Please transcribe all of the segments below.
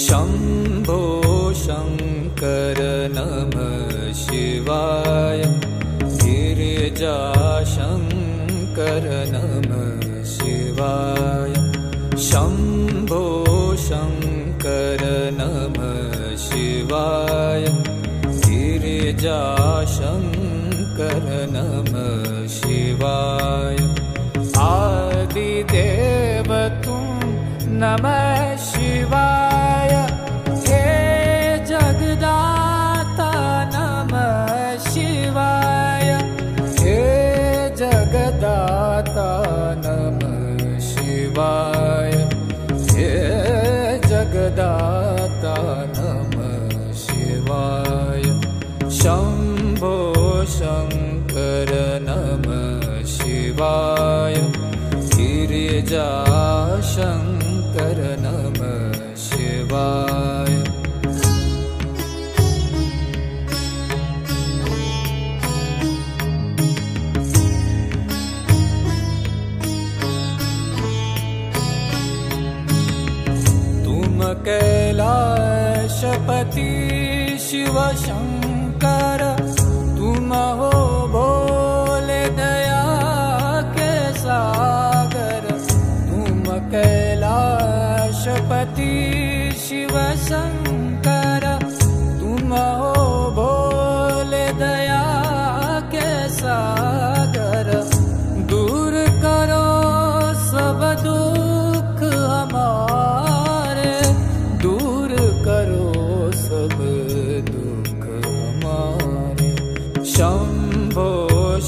शम्भो शङ्कर नमः शिवाय गिरिजाशङ्कर नमः शिवाय शम्भो शङ्कर नमः शिवाय गिरिजाशङ्कर नमः शिवाय आदिदेव तुम नमः शिवाय हे जगदाता नमः शिवाय हे जगदाता नमः शिवाय हे जगदाता नमः शिवाय शम्भो शङ्कर नमः शिवाय गिरिजाशङ्कर नमः शिवाय तुम कैलाशपति शिव शंकर तुम हो भोले दया के सागर तुम कैलाशपति शिव शंकर तुम हो भोले दया के सागर दूर करो सब दुख हमारे दूर करो सब दुख हमारे शम्भो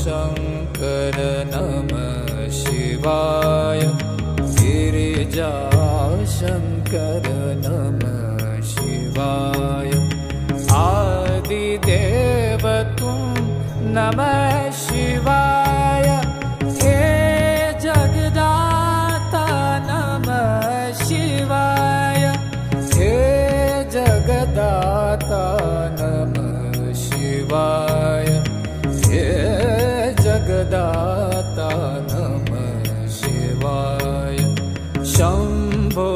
शङ्कर नमः शिवाय गिरिजाशङ्कर नमः शिवाय आदिदेव तुम नमः शिवाय हे जगदाता नमः शिवाय हे जगदाता नमः शिवाय हे जगदाता नमः शिवाय शम्भो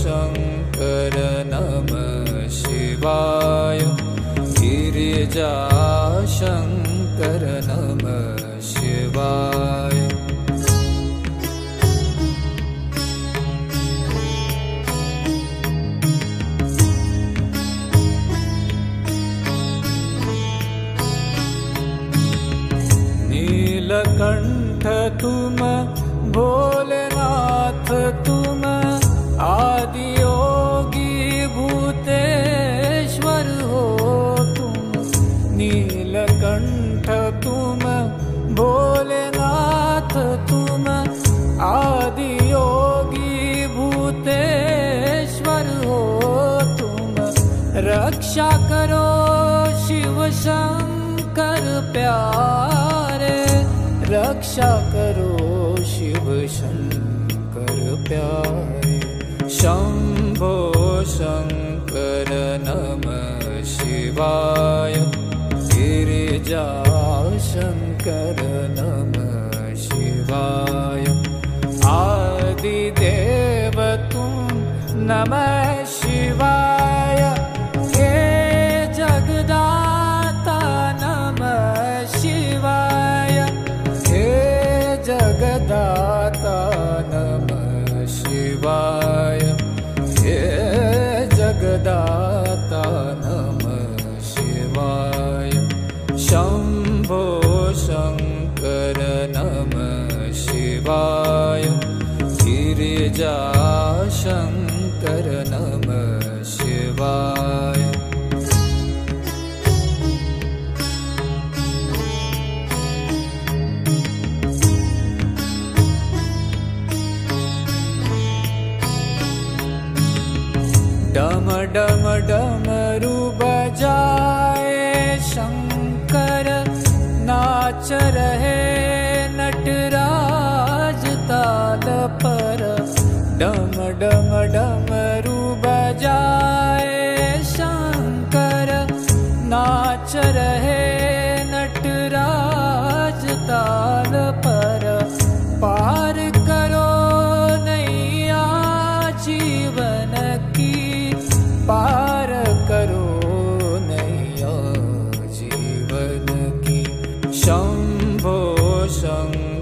शङ्कर नमः शिवाय गिरिजाशङ्कर नमः शिवाय नीलकंठ तुम भोलेनाथ तुम आदि योगी भूतेश्वर हो तुम नीलकंठ तुम भोलेनाथ तुम आदि योगी भूतेश्वर हो तुम रक्षा करो शिव शंकर प्यारे रक्षा करो शिव शंकर प्यारे शम्भो शङ्कर नमः शिवाय गिरिजाशङ्कर नमः शिवाय आदिदेव तुम नमः शिवाय हे जगदाता नमः शिवाय हे जगदाता नमः शिवाय हे जगदाता नमः शिवाय शम्भो शङ्कर नमः शिवाय गिरिजाशङ्कर नमः शिवाय डम डम डमरू बजाए शंकर नाच रहे नटराज ताल पर डम डम डमरू बजाए शंकर नाच रहे नटराज ताल पर पार करो नैया जीवन की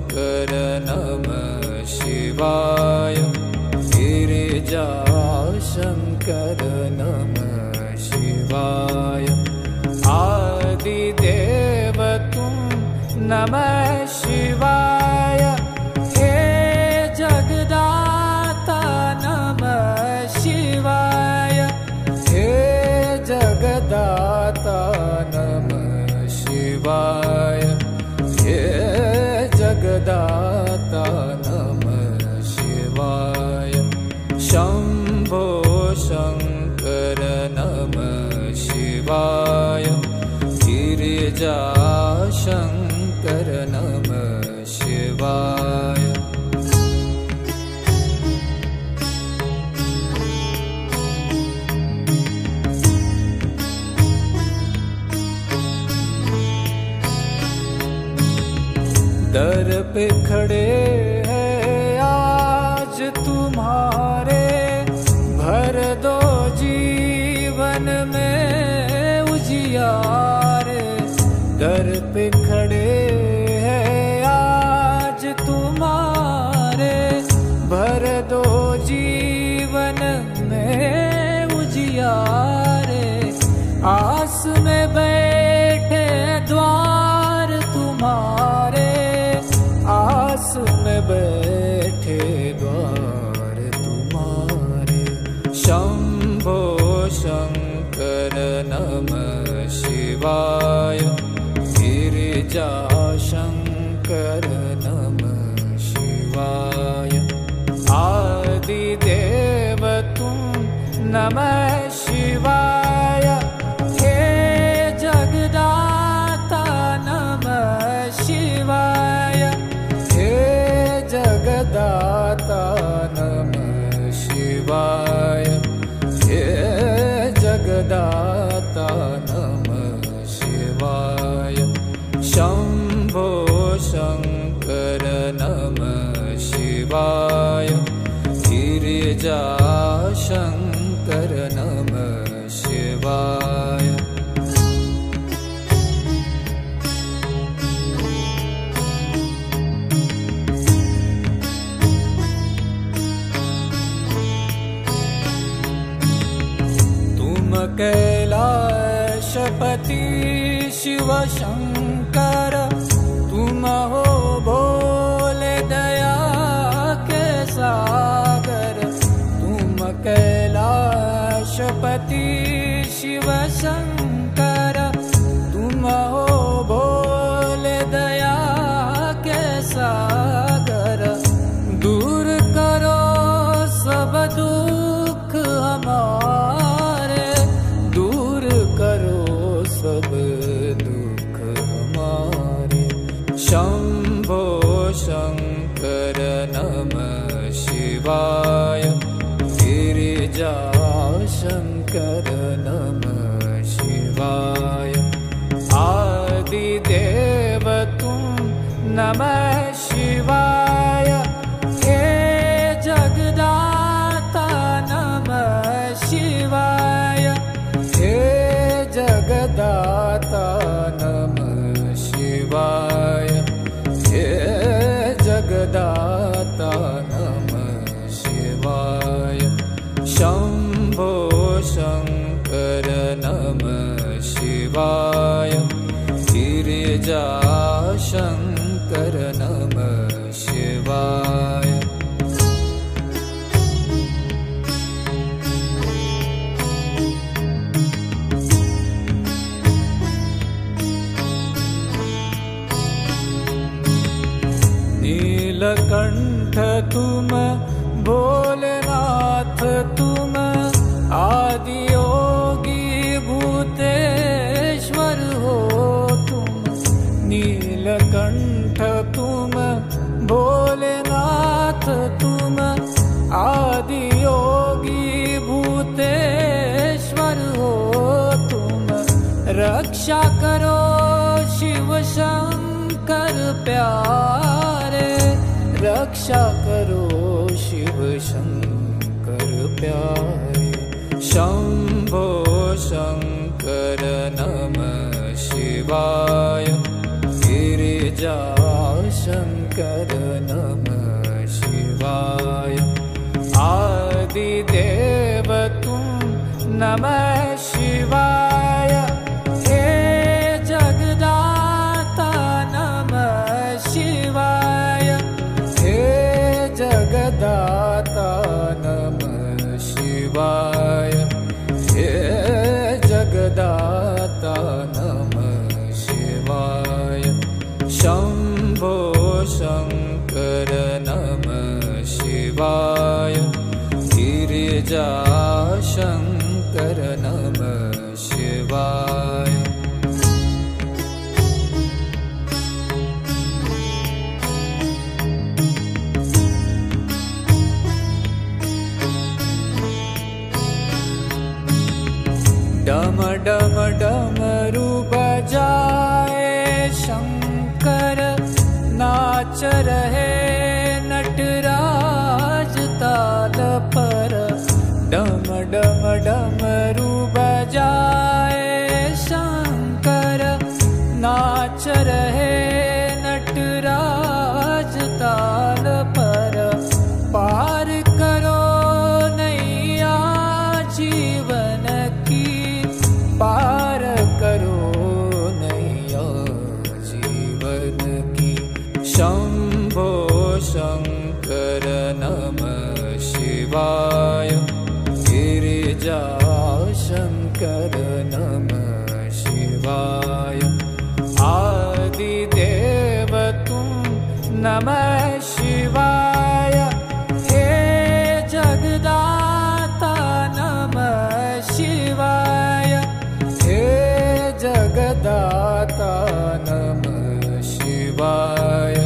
शङ्कर नमः शिवाय गिरिजाशङ्कर नमः शिवाय आदिदेव तुम नमः शिवाय हे जगदाता नमः शिवाय हे जगदाता नमः शिवाय हे जगदाता नमः शिवाय शम्भो शङ्कर नमः शिवाय गिरिजाशङ्कर नमः शिवाय दर पे खड़े हैं आज तुम्हारे भर दो जीवन में उजियारे दर पे खड़े हैं आज तुम्हारे भर दो जीवन में उजियारे आस में बैठे द्वार तुम्हारे आस में बैठे द्वार तुम्हारे शंभो शंकर नमः शिवाय गिरिजाशंकर नमः शिवाय आदिदेव तुम नमः शिवाय हे जगदाता नमः शिवाय जगदाता नमः शिवाय हे जगदाता नमः शिवाय शंभो शंकर नमः शिवाय गिरिजाशंकर नमः शिवाय कैलाशपति शिव शंकर तुम हो भोले दया के सागर तुम कैलाशपति शिव शंकर तुम हो भोले दया के सागर दूर करो सब दुख हमारे सब दुख हमारे शंभो शंकर नमः शिवाय गिरिजाशंकर नमः शिवाय आदिदेव तुम नमः शिवाय हे जगदाता नमः शिवाय हे जगदाता नमः शिवाय हे जगदाता नमः शिवाय शंभो शंकर नमः शिवाय गिरिजाशंकर नमः शिवाय नीलकंठ तुम भोलेनाथ तुम आदि योगी भूतेश्वर हो तुम नीलकंठ तुम भोलेनाथ तुम आदि योगी भूतेश्वर हो तुम रक्षा करो शिव शंकर प्यारे रक्षा करो शिव शंकर प्यारे शंभो शंकर नमः शिवाय गिरिजाशंकर शंकर नमः शिवाय। आदिदेव तुम नमः शिवाय। हे जगदाता नमः शिवाय। हे जगदाता नमः शिवाय। हे जगदाता नमः शिवाय। शंभो शंकर नमः शिवाय। गिरिजा शंकर नमः शिवाय। डम डम डमरू बजाए शंकर। नाच रहे नटराज ताल पर। डम डम डमरू बजाए शंकर। नाच रहे नटराज ताल पर। पार करो नैया जीवन की। पार करो नैया जीवन की। शंभो शंकर नमः शिवाय। गिरिजा शंकर नमः शिवाय। आदिदेव तुम नमः शिवाय। हे जगदाता नमः शिवाय। हे जगदाता नमः शिवाय।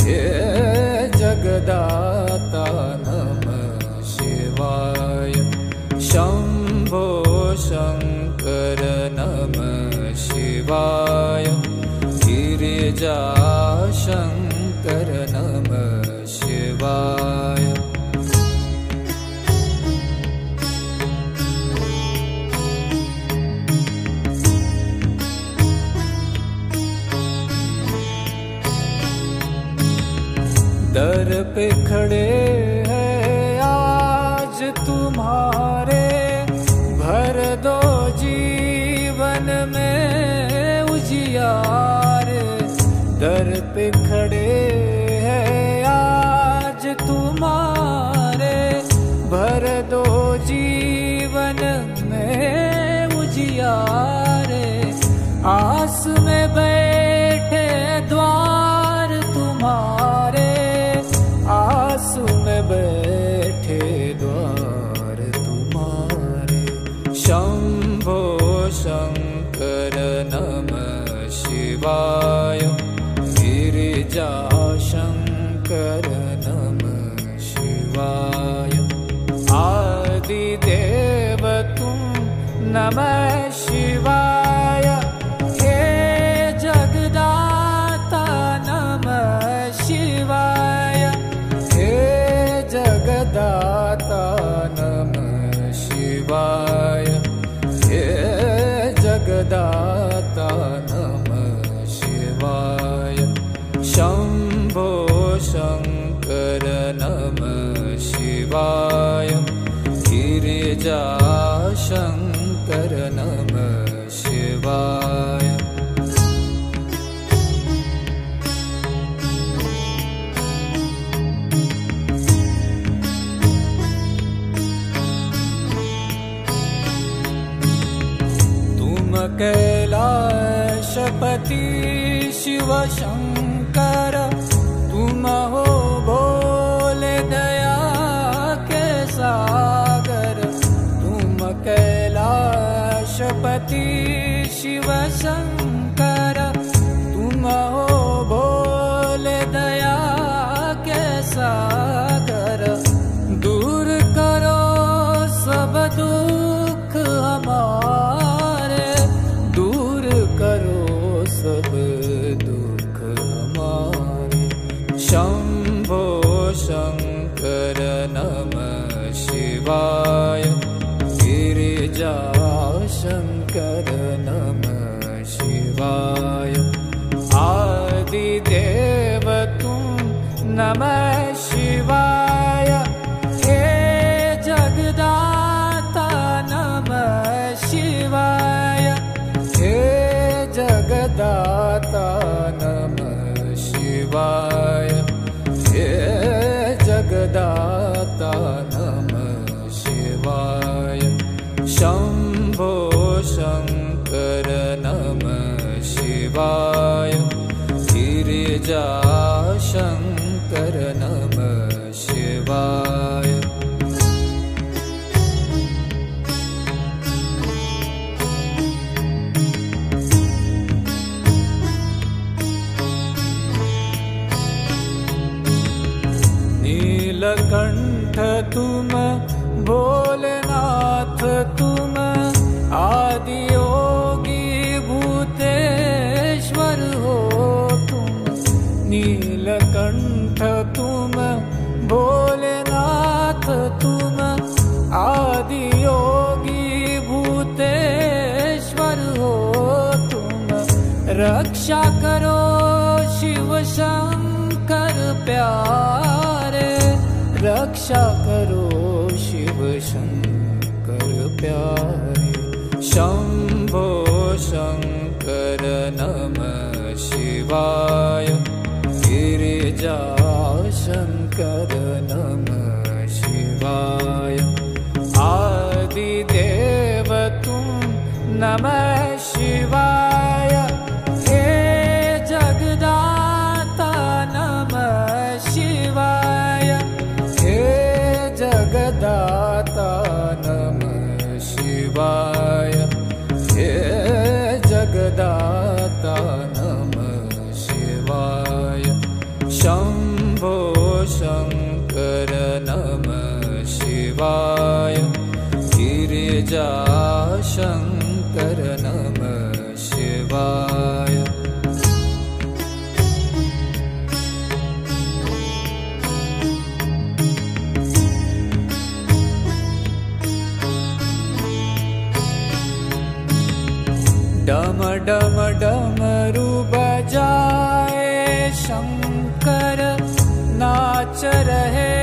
हे जगदाता नमः शिवाय। शंभो शंकर नमः शिवाय। गिरिजा शंकर नमः शिवाय। दर पे खड़े हैं आज तुम्हारे। भर दो जीवन में उजियार। दर पे खड़े हैं आज तुम्हारे। भर दो जीवन में उजियार। आस में बैठे द्वार तुम्हारे। आस में बैठे द्वार तुम्हारे। शंभो शंकर नमः शिवाय। गिरिजा शंकर नमः शिवाय। आदिदेव तुम नमः शिवाय। हे जगदाता नमः शिवाय। हे जगदाता नमः शिवाय। हे जगदाता नमः शिवाय। शंभो शंकर नमः शिवाय। गिरिजा शंकर नमः शिवाय। कैलाशपति शिव शंकर। तुम हो भोले दया के सागर। तुम कैलाशपति शिव शंकर। तुम हो भोले दया के सागर। दूर करो सब दुख हमारे। दूर करो सब दुख हमारे। शंभो शंकर नमः शिवाय। गिरिजा शंकर नमः शिवाय। आदिदेव तुम नमः शिवाय। हे जगदाता नमः शिवाय। हे जगदाता नमः शिवाय। हे जगदाता नमः शिवाय। शंभो शंकर नमः शिवाय। गिरिजा शंकर नमः शिवाय। नीलकंठ तुम भोलेनाथ तुम आदि योगी भूतेश्वर हो तुम। नीलकंठ तुम भोलेनाथ तुम आदि योगी भूतेश्वर हो तुम। रक्षा करो शिव शंकर प्यारे। रक्षा करो शिव शंकर प्यारे। शंभो शंकर नमः शिवाय। गिरिजा शंकर नमः शिवाय। आदिदेव तुम नमः शिवाय। हे जगदाता नमः शिवाय। हे जगदाता नमः शिवाय। हे जगदाता नमः शिवाय। शंभो शंकर नमः शिवाय। गिरिजा शंकर नमः शिवाय। डम डम डमरू बजाए शंकर। नाच रहे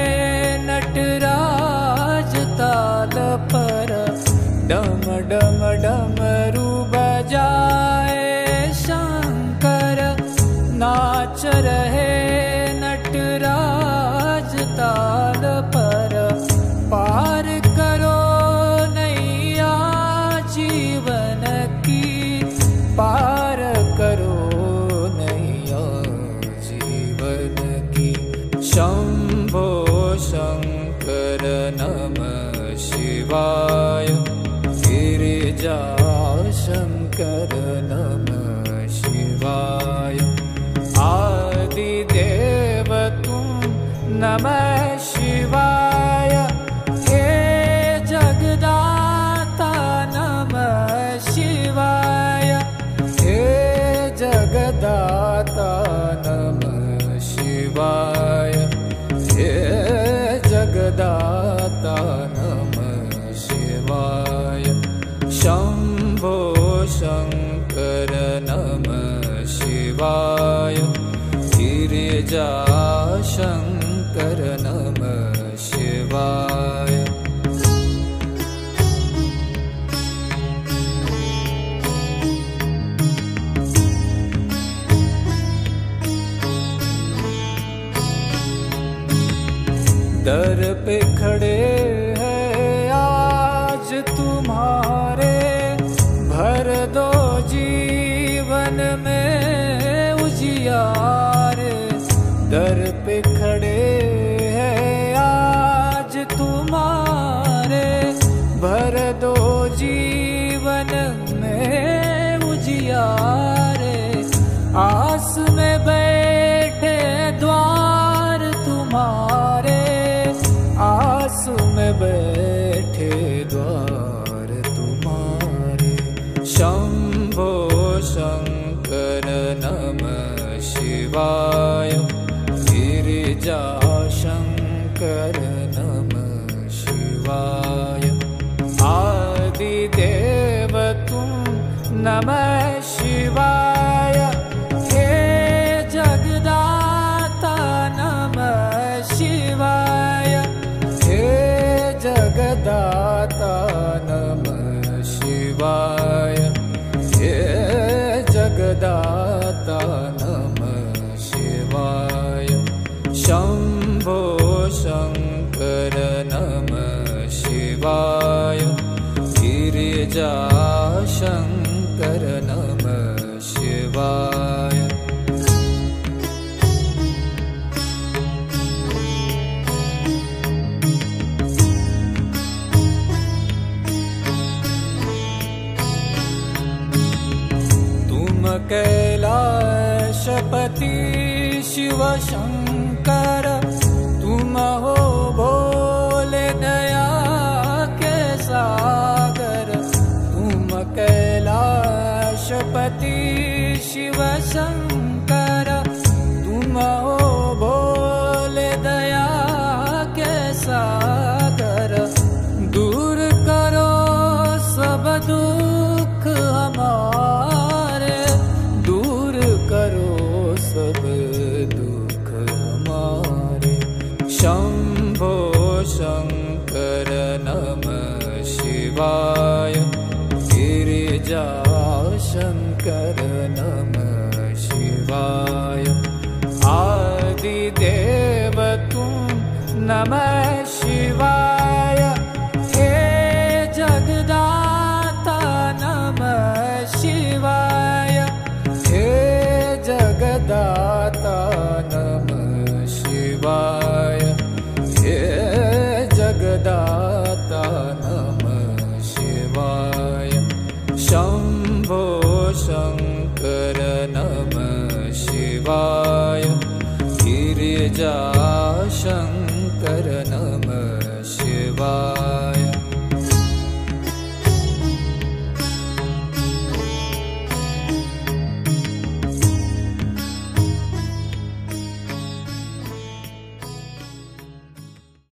नटराज ताल पर। डम डम डमरू बजाए शंकर। नाच रहे नटराज ताल पर। पार करो नैया जीवन की। पार करो नैया जीवन की। शंभो शंकर नमः शिवाय। गिरिजा शंकर नमः शिवाय। आदिदेव तुम नमः शिवाय। हे जगदाता नमः शिवाय। हे जगदाता नमः शिवाय। हे जगदाता नमः शिवाय। शंभो शंकर नमः शिवाय। गिरिजा शंकर नमः शिवाय। दर पे खड़े हैं आज तुम्हारे। भर दो जीवन में उजियारे। दर पे खड़े हैं आज तुम्हारे। भर दो जीवन में उजियारे। आस में बैठे द्वार तुम्हारे। आस में बैठे द्वार तुम्हारे। शंभो शंकर नमः शिवाय। गिरिजा शंकर नमः शिवाय। आदिदेव तुम नमः शिवाय। हे जगदाता नमः शम्भो शङ्कर नमः शिवाय गिरिजा शङ्कर नमः शिवाय कैलाशपति शिव शंकर तुम हो भोले दया के सागर। तुम कैलाशपति शिव शंकर तुम हो भोले दया के सागर। दूर करो सब दुख हमारे, करो सब दुख हमारे। शंभो शंकर नमः शिवाय गिरिजा शंकर नमः शिवाय। आदिदेव तुम नमः शिवाय, हे जगदाता नमः शिवाय, हे जगदाता नमः शिवाय, हे जगदाता नमः शिवाय। शंभो शंकर नमः शिवाय गिरिजा शंकर नमः शिवाय।